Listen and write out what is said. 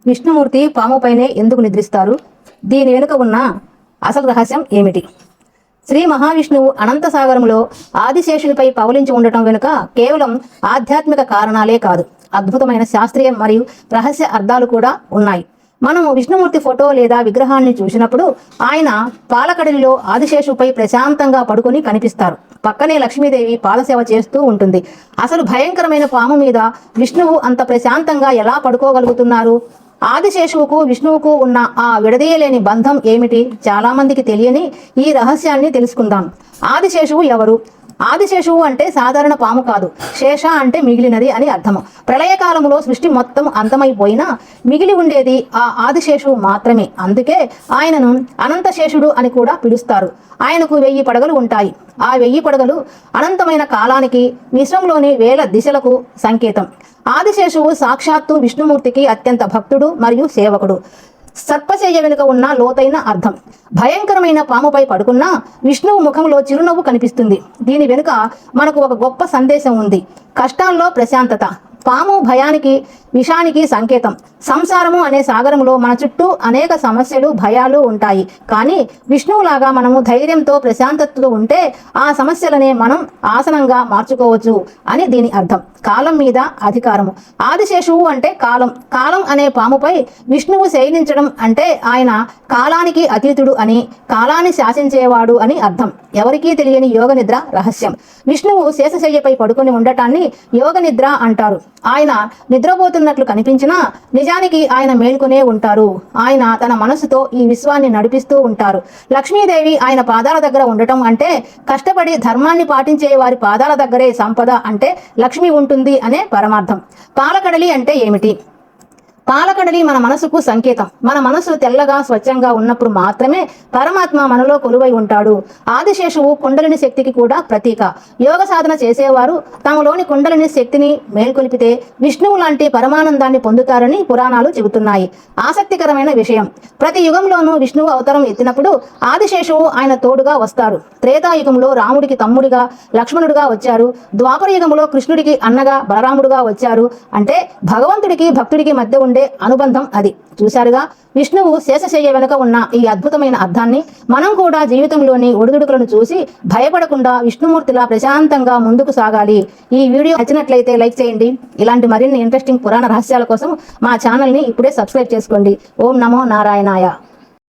విష్ణుమూర్తి పాముపైనే ఎందుకు నిద్రిస్తారు? దీని వెనుక ఉన్న అసలు రహస్యం ఏమిటి? శ్రీ మహావిష్ణువు అనంత సాగరంలో ఆదిశేషునిపై పవలించి ఉండటం వెనుక కేవలం ఆధ్యాత్మిక కారణాలే కాదు, అద్భుతమైన శాస్త్రీయ మరియు రహస్య అర్థాలు కూడా ఉన్నాయి. మనం విష్ణుమూర్తి ఫోటో లేదా విగ్రహాన్ని చూసినప్పుడు ఆయన పాలకడలిలో ఆదిశేషుపై ప్రశాంతంగా పడుకొని కనిపిస్తారు. పక్కనే లక్ష్మీదేవి పాదసేవ చేస్తూ ఉంటుంది. అసలు భయంకరమైన పాము మీద విష్ణువు అంత ప్రశాంతంగా ఎలా పడుకోగలుగుతున్నారు? ఆదిశేషువుకు విష్ణువుకు ఉన్న ఆ విడదీయలేని బంధం ఏమిటి? చాలా మందికి తెలియని ఈ రహస్యాన్ని తెలుసుకుందాం. ఆదిశేషువు ఎవరు? ఆదిశేషువు అంటే సాధారణ పాము కాదు. శేష అంటే మిగిలినది అని అర్థము. ప్రళయకాలంలో సృష్టి మొత్తం అంతమైపోయినా మిగిలి ఉండేది ఆ ఆదిశేషువు మాత్రమే. అందుకే ఆయనను అనంతశేషుడు అని కూడా పిలుస్తారు. ఆయనకు 1000 పడగలు ఉంటాయి. ఆ 1000 పడగలు అనంతమైన కాలానికి, విశ్వంలోని వేల దిశలకు సంకేతం. ఆదిశేషువు సాక్షాత్తు విష్ణుమూర్తికి అత్యంత భక్తుడు మరియు సేవకుడు. సర్పశయ్య వెనుక ఉన్న లోతైన అర్థం. భయంకరమైన పాముపై పడుకున్నా విష్ణువు ముఖంలో చిరునవ్వు కనిపిస్తుంది. దీని వెనుక మనకు ఒక గొప్ప సందేశం ఉంది. కష్టాల్లో ప్రశాంతత. పాము భయానికి, విషానికి సంకేతం. సంసారము అనే సాగరంలో మన చుట్టూ అనేక సమస్యలు, భయాలు ఉంటాయి. కానీ విష్ణువులాగా మనము ధైర్యంతో, ప్రశాంతతతో ఉంటే ఆ సమస్యలనే మనం ఆసనంగా మార్చుకోవచ్చు అని దీని అర్థం. కాలం మీద అధికారము. ఆదిశేషువు అంటే కాలం. కాలం అనే పాముపై విష్ణువు శయనించడం అంటే ఆయన కాలానికి అతీతుడు అని, కాలాన్ని శాసించేవాడు అని అర్థం. ఎవరికీ తెలియని యోగ నిద్ర రహస్యం. విష్ణువు శేషశయ్యపై పడుకొని ఉండటాన్ని యోగ నిద్ర అంటారు. ఆయన నిద్రపోతున్నట్లు కనిపించినా నిజానికి ఆయన మేల్కొనే ఉంటారు. ఆయన తన మనసుతో ఈ విశ్వాన్ని నడిపిస్తూ ఉంటారు. లక్ష్మీదేవి ఆయన పాదాల దగ్గర ఉండటం అంటే కష్టపడి ధర్మాన్ని పాటించే వారి పాదాల దగ్గరే సంపద అంటే లక్ష్మి ఉంటుంది అనే పరమార్థం. పాలకడలి అంటే ఏమిటి? పాలకడలి మన మనసుకు సంకేతం. మన మనసు తెల్లగా, స్వచ్ఛంగా ఉన్నప్పుడు మాత్రమే పరమాత్మ మనలో కొలువై ఉంటాడు. ఆదిశేషువు కుండలిని శక్తికి కూడా ప్రతీక. యోగ సాధన చేసేవారు తమలోని కుండలిని శక్తిని మేల్కొలిపితే విష్ణువు లాంటి పరమానందాన్ని పొందుతారని పురాణాలు చెబుతున్నాయి. ఆసక్తికరమైన విషయం, ప్రతి యుగంలోనూ విష్ణువు అవతారం ఎత్తినప్పుడు ఆదిశేషువు ఆయన తోడుగా వస్తారు. త్రేతాయుగంలో రాముడికి తమ్ముడిగా, లక్ష్మణుడిగా వచ్చారు. ద్వాపర యుగంలో కృష్ణుడికి అన్నగా, బలరాముడుగా వచ్చారు. అంటే భగవంతుడికి భక్తుడికి మధ్య ఉండే అనుబంధం అది. చూశారుగా, విష్ణువు శేషశయ్య వెనుక ఉన్న ఈ అద్భుతమైన అర్థాన్ని. మనం కూడా జీవితంలోని ఒడిదుడుకులను చూసి భయపడకుండా విష్ణుమూర్తిలా ప్రశాంతంగా ముందుకు సాగాలి. ఈ వీడియో నచ్చినట్లయితే లైక్ చేయండి. ఇలాంటి మరిన్ని ఇంట్రెస్టింగ్ పురాణ రహస్యాల కోసం మా ఛానల్ని ఇప్పుడే సబ్స్క్రైబ్ చేసుకోండి. ఓం నమో నారాయణాయ.